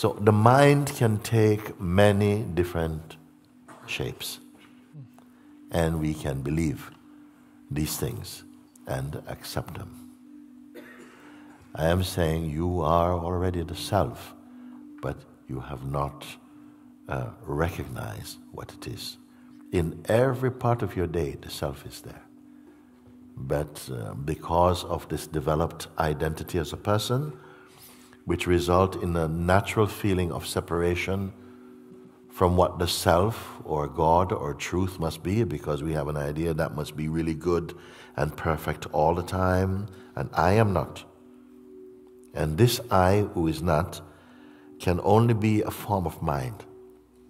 So the mind can take many different shapes, and we can believe these things and accept them. I am saying you are already the self, but you have not recognized what it is. In every part of your day, the self is there. But because of this developed identity as a person, which result in a natural feeling of separation from what the self or God or truth must be, because we have an idea that must be really good and perfect all the time, and I am not. And this I who is not can only be a form of mind,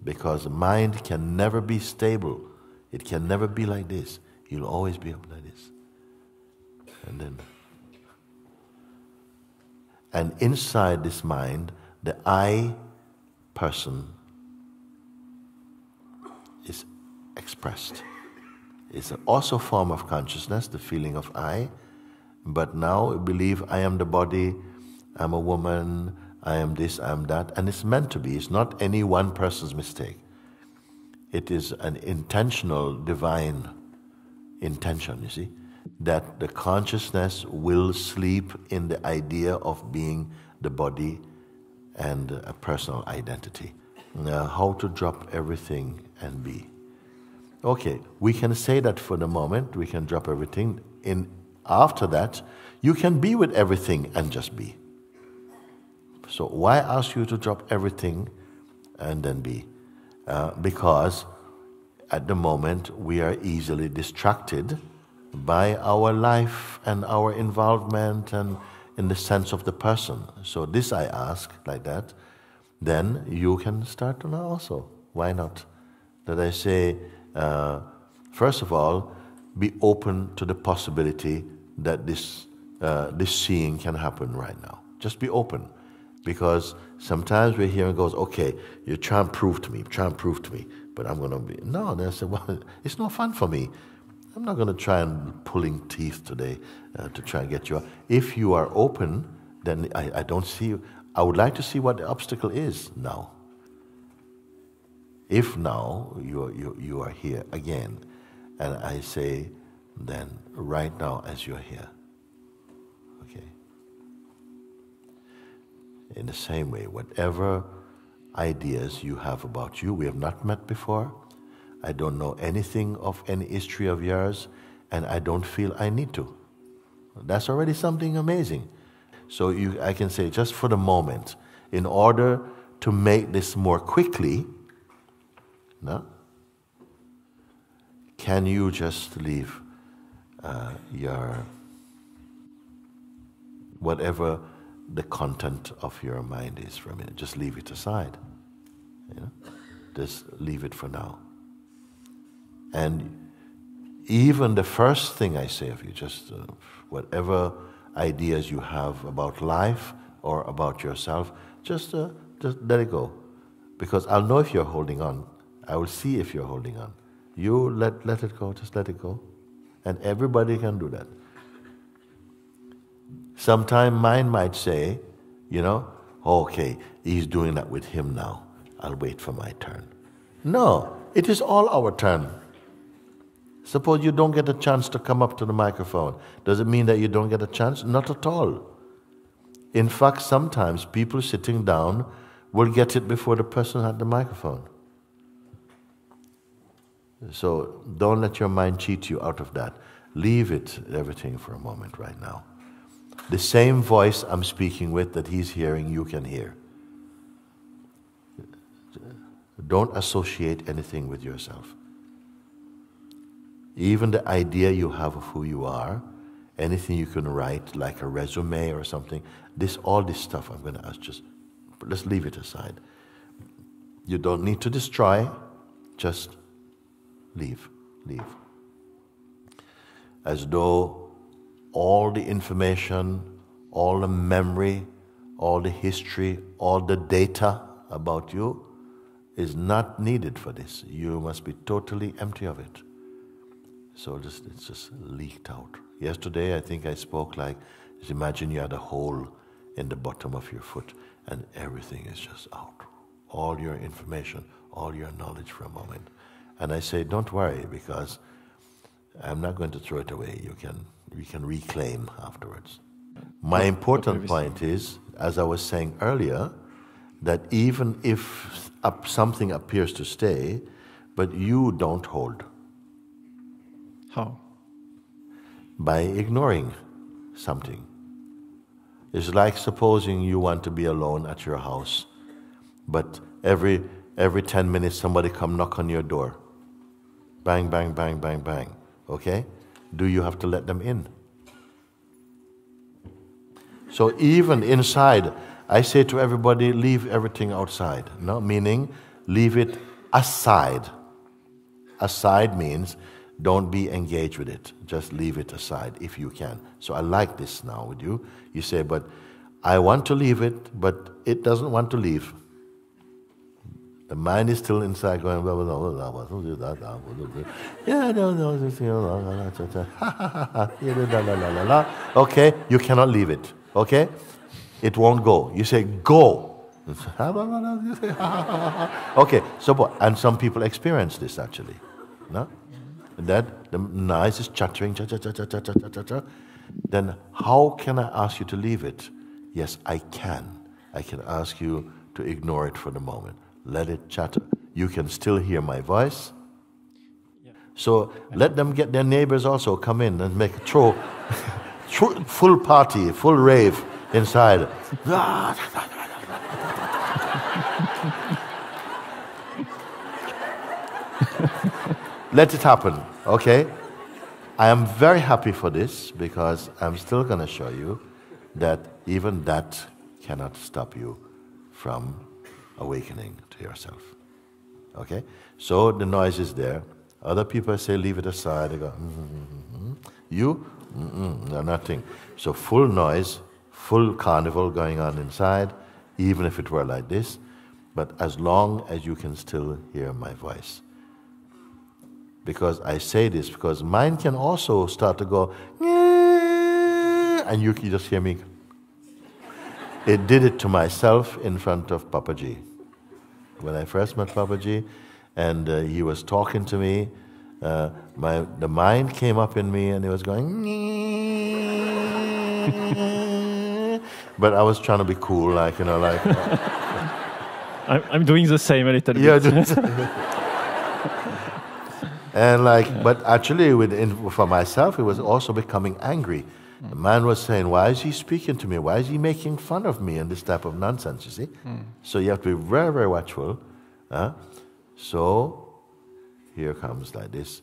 because mind can never be stable. It can never be like this. You'll always be up like this. And inside this mind, the I person is expressed. It's also a form of consciousness, the feeling of I, but now we believe I am the body, I'm a woman, I am this, I am that, and it's meant to be. It's not any one person's mistake. It is an intentional, divine intention, you see, that the consciousness will sleep in the idea of being the body and a personal identity. Now, how to drop everything and be. Okay, we can say that for the moment, we can drop everything. After that, you can be with everything and just be. So why ask you to drop everything and then be? Because at the moment we are easily distracted by our life and our involvement and in the sense of the person. So this I ask like that, then you can start to know also. Why not? That I say, first of all, be open to the possibility that this seeing can happen right now. Just be open. Because sometimes we hear and goes, okay, you're trying to prove to me, but I'm going to be, no, then I say, well, it's no fun for me. I'm not going to try and pulling teeth today to try and get you out. If you are open, then I don't see you. I would like to see what the obstacle is now. If now you are here again, and I say, then right now as you're here, okay. In the same way, whatever ideas you have about you, we have not met before, I don't know anything of any history of yours, and I don't feel I need to. That's already something amazing. So I can say, just for the moment, in order to make this more quickly, no? Can you just leave your, whatever the content of your mind is for a minute, just leave it aside. You know? Just leave it for now. And even the first thing I say of you, just whatever ideas you have about life or about yourself, just let it go. Because I'll know if you're holding on. I will see if you're holding on. You let it go, just let it go. And everybody can do that. Sometime mind might say, you know, okay, he's doing that with him now. I'll wait for my turn. No, it is all our turn. Suppose you don't get a chance to come up to the microphone. Does it mean that you don't get a chance? Not at all. In fact, sometimes people sitting down will get it before the person at the microphone. So don't let your mind cheat you out of that. Leave it, everything for a moment right now. The same voice I'm speaking with that he's hearing, you can hear. Don't associate anything with yourself. Even the idea you have of who you are, anything you can write, like a resume or something, all this stuff I'm going to ask, let's leave it aside. You don't need to destroy, just leave. As though all the information, all the memory, all the history, all the data about you is not needed for this. You must be totally empty of it. So it's just leaked out. Yesterday, I think I spoke like, just imagine you had a hole in the bottom of your foot, and everything is just out. All your information, all your knowledge for a moment. And I say, don't worry, because I'm not going to throw it away. We can reclaim afterwards. My important point is, as I was saying earlier, that even if something appears to stay, but you don't hold. How? By ignoring something. It's like supposing you want to be alone at your house, but every 10 minutes somebody come knock on your door. Bang, bang, bang, bang, bang. Okay? Do you have to let them in? So even inside, I say to everybody, leave everything outside. No, meaning leave it aside. Aside means don't be engaged with it. Just leave it aside if you can. So I like this now with you. You say, but I want to leave it, but it doesn't want to leave. The mind is still inside going, okay, you cannot leave it. Okay? It won't go. You say, go. Okay, so, and some people experience this actually. No? That the noise is chattering, then how can I ask you to leave it? Yes, I can. I can ask you to ignore it for the moment. Let it chatter. You can still hear my voice. So let them get their neighbors also come in and make throw full party, full rave inside. Let it happen, okay? I am very happy for this because I'm still going to show you that even that cannot stop you from awakening to yourself. Okay? So the noise is there. Other people say, leave it aside. They go, You? No, nothing. So full noise, full carnival going on inside, even if it were like this, but as long as you can still hear my voice. Because I say this, because mine can also start to go, and you can just hear me. It did it to myself in front of Papaji. When I first met Papaji, and he was talking to me, the mind came up in me, and it was going, but I was trying to be cool, like, like. I'm doing the same a little bit. And but actually, for myself, it was also becoming angry. The man was saying, why is he speaking to me? Why is he making fun of me and this type of nonsense, you see? So you have to be very, very watchful. So here comes like this.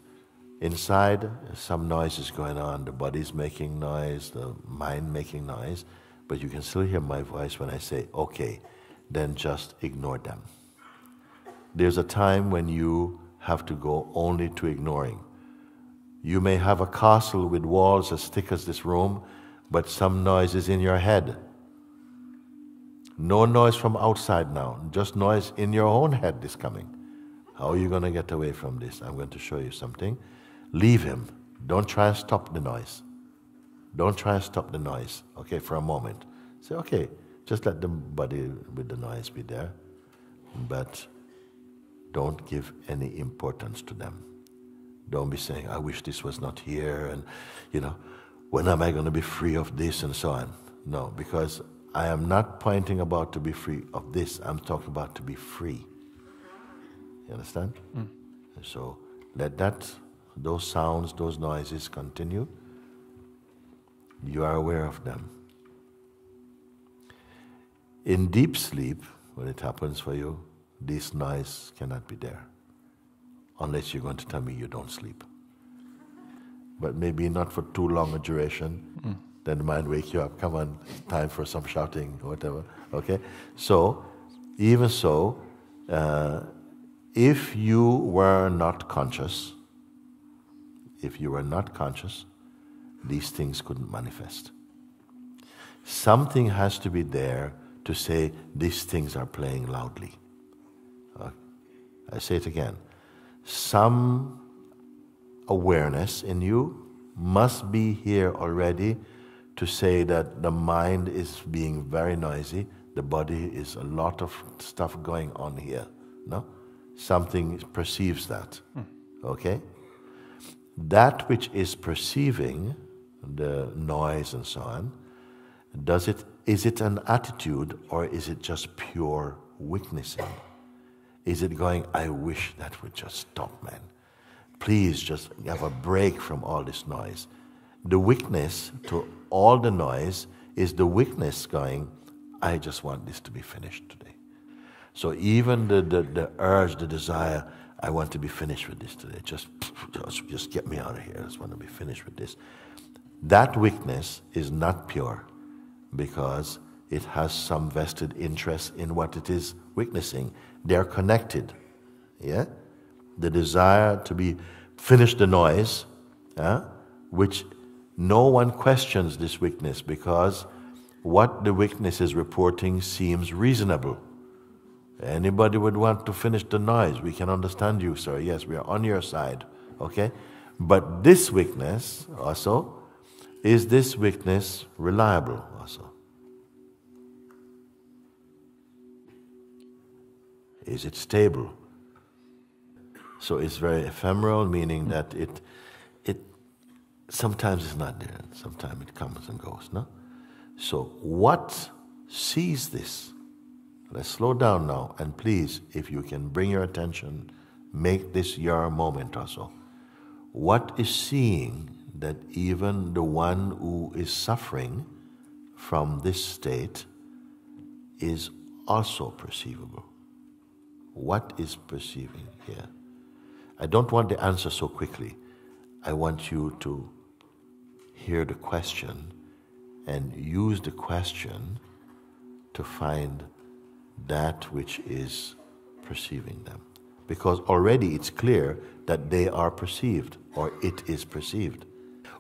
Inside, some noise is going on. The body's making noise, the mind making noise. But you can still hear my voice when I say, okay, then just ignore them. There's a time when you have to go only to ignoring. You may have a castle with walls as thick as this room, but some noise is in your head. No noise from outside now, just noise in your own head is coming. How are you going to get away from this? I'm going to show you something. Leave him. Don't try and stop the noise. Don't try and stop the noise, okay, for a moment. Say, okay, just let the body with the noise be there, but don't give any importance to them. Don't be saying, I wish this was not here, and, when am I going to be free of this, and so on. No, because I am not pointing about to be free of this. I'm talking about to be free. You understand? So let those sounds, those noises continue. You are aware of them. In deep sleep, when it happens for you, this noise cannot be there, unless you're going to tell me you don't sleep. But maybe not for too long a duration, then the mind wake you up, come on, time for some shouting, or whatever, okay? So, even so, if you were not conscious, these things couldn't manifest. Something has to be there to say these things are playing loudly. I say it again. Some awareness in you must be here already to say that the mind is being very noisy. The body is a lot of stuff going on here, no? Something perceives that, okay? That which is perceiving, the noise and so on, is it an attitude or is it just pure witnessing? Is it going, I wish that would just stop, man. Please just have a break from all this noise. The witness to all the noise is the witness going, I just want this to be finished today. So even the urge, the desire, I want to be finished with this today. Just get me out of here. I just want to be finished with this. That witness is not pure because it has some vested interest in what it is witnessing. They're connected. Yeah? The desire to be finish the noise, which no one questions this witness because what the witness is reporting seems reasonable. Anybody would want to finish the noise. We can understand you, sir. Yes, we are on your side. Okay? But this witness also, is this witness reliable also? Is it stable? So it's very ephemeral, meaning that it sometimes it's not there, sometimes it comes and goes, no? So what sees this? Let's slow down now, and please, if you can bring your attention, make this your moment also. What is seeing that even the one who is suffering from this state is also perceivable? What is perceiving here? I don't want the answer so quickly. I want you to hear the question and use the question to find that which is perceiving them. Because already it's clear that they are perceived, or it is perceived.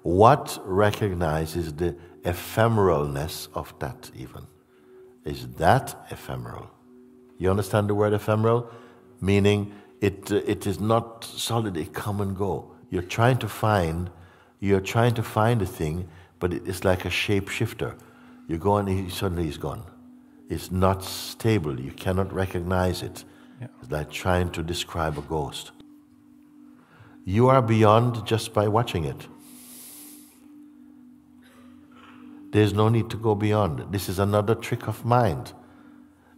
What recognizes the ephemeralness of that even? Is that ephemeral? You understand the word ephemeral? Meaning it is not solid, it come and go. You're trying to find a thing, but it is like a shapeshifter. You go and suddenly he's gone. It's not stable. You cannot recognize it. Yeah. It's like trying to describe a ghost. You are beyond just by watching it. There's no need to go beyond. This is another trick of mind.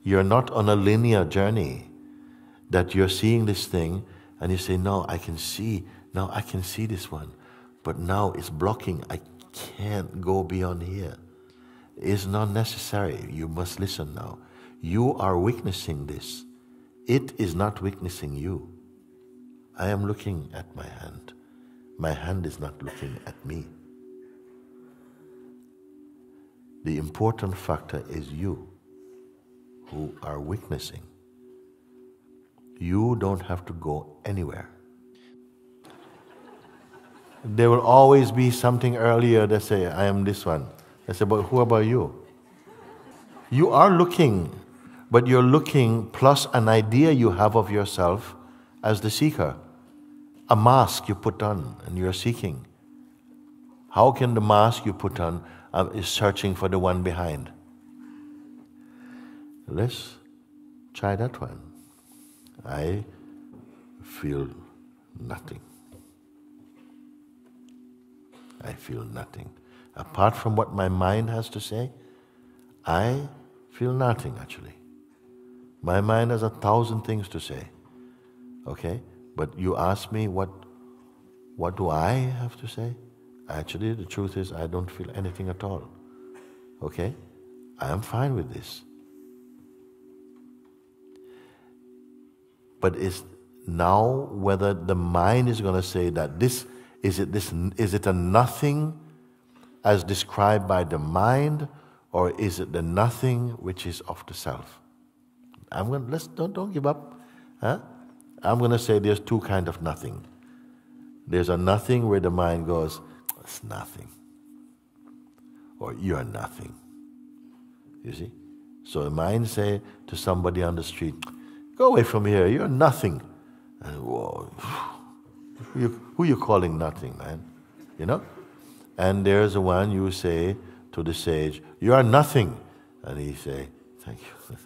You're not on a linear journey that you're seeing this thing and you say, no, I can see this one, but now it's blocking. I can't go beyond here. It's not necessary. You must listen now. You are witnessing this. It is not witnessing you. I am looking at my hand. My hand is not looking at me. The important factor is you who are witnessing. You don't have to go anywhere. There will always be something earlier that say, I am this one. I say, but who about you? You are looking, but you're looking plus an idea you have of yourself as the seeker. A mask you put on and you're seeking. How can the mask you put on is searching for the one behind? Let's try that one. I feel nothing. I feel nothing. Apart from what my mind has to say, I feel nothing actually. My mind has 1,000 things to say. Okay? But you ask me what do I have to say? Actually, the truth is I don't feel anything at all. Okay? I am fine with this. But is now whether the mind is going to say that is it a nothing as described by the mind, or is it the nothing which is of the self? Don't give up. Huh? I'm going to say there's two kinds of nothing. There's a nothing where the mind goes, it's nothing, or you're nothing. You see? So the mind say to somebody on the street, go away from here, you're nothing. And whoa, who you calling nothing, man? You know? And there's the one you say to the sage, you are nothing. And he say, Thank you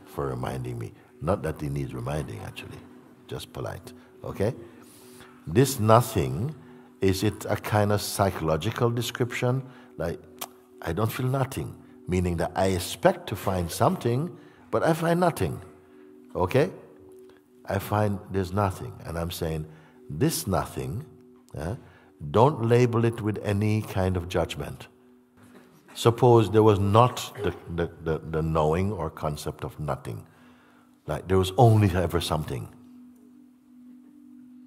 for reminding me. Not that he needs reminding, actually. Just polite. Okay? This nothing, is it a kind of psychological description? Like, I don't feel nothing. Meaning that I expect to find something, but I find nothing. Okay? I find there's nothing. And I'm saying, this nothing, don't label it with any kind of judgment. Suppose there was not the knowing or concept of nothing. Like there was only ever something.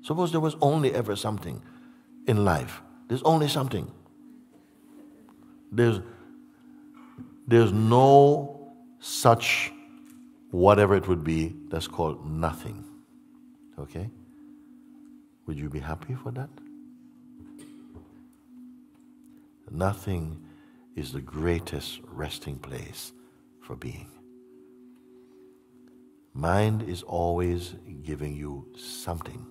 Suppose there was only ever something in life. There's only something. There's no such whatever it would be that's called nothing. Okay? Would you be happy for that? Nothing is the greatest resting place for being. Mind is always giving you something.